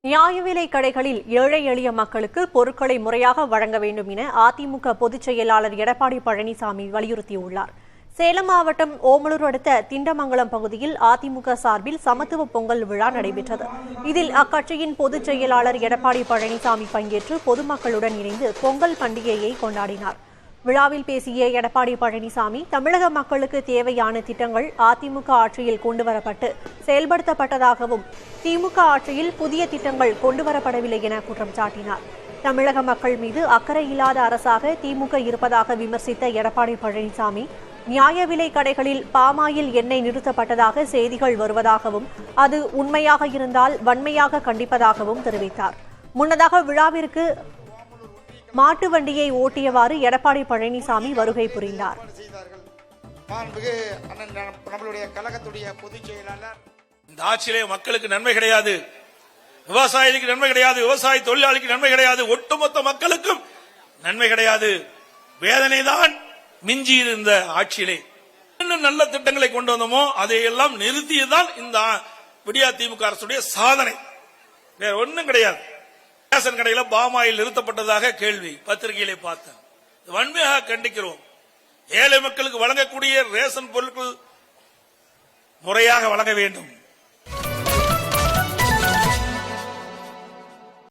நியாய விலை கடைகளில் ஏழை எளிய மக்களுக்கு பொருட்களை முறையாக வழங்க வேண்டும் என அதிமுக பொதுச் செயலாளர் எடப்பாடி பழனிசாமி வலியுறுத்தியுள்ளார். சேலம் மாவட்டம் ஓமலூர் அடுத்த திண்டமங்கலம் பகுதியில் அதிமுக சார்பில் சமத்துவ பொங்கல் விழா நடைபெற்றது. இதில் அக்கட்சியின் பொதுச் செயலாளர் எடப்பாடி பழனிசாமி பங்கேற்று பொதுமக்களுடன் இணைந்து பொங்கல் பண்டிகையை கொண்டாடினார். விழாவில் பேசிய எடப்பாடி பழனிசாமி, தமிழக மக்களுக்கு தேவையான திட்டங்கள் அதிமுக ஆட்சியில் கொண்டுவரப்பட்டு செயல்படுத்தப்பட்டதாகவும், திமுக ஆட்சியில் புதிய திட்டங்கள் கொண்டுவரப்படவில்லை என குற்றம் சாட்டினார். தமிழக மக்கள் மீது அக்கறை இல்லாத அரசாக திமுக இருப்பதாக விமர்சித்த எடப்பாடி பழனிசாமி, நியாய விலை கடைகளில் பாமாயில் எண்ணெய் நிறுத்தப்பட்டதாக செய்திகள் வருவதாகவும், அது உண்மையாக இருந்தால் வன்மையாக கண்டிப்பதாகவும் தெரிவித்தார். முன்னதாக விழாவிற்கு மாட்டு வண்டியை ஓட்டியவாறு எடப்பாடி பழனிசாமி வருகை புரிந்தார். இந்த ஆட்சியிலே மக்களுக்கு நன்மை கிடையாது, விவசாயிகளுக்கு நன்மை கிடையாது, விவசாய தொழிலாளிக்கு நன்மை கிடையாது, ஒட்டுமொத்த மக்களுக்கும் நன்மை கிடையாது. வேதனை தான் மிஞ்சி இருந்த ஆட்சியிலே இன்னும் நல்ல திட்டங்களை கொண்டு வந்தோமோ அதையெல்லாம் நிறுத்தியதுதான் இந்த விடியா திமுக அரசுடைய சாதனை. வேற ஒன்றும் கிடையாது. ரேஷன் கடையில பாமாயில் நிறுத்தப்பட்டதாக கேள்வி பத்திரிகையிலே பார்த்தேன். வன்மையாக கண்டிக்கிறோம். ஏழை மக்களுக்கு வழங்கக்கூடிய ரேஷன் பொருட்கள் முறையாக வழங்க வேண்டும்.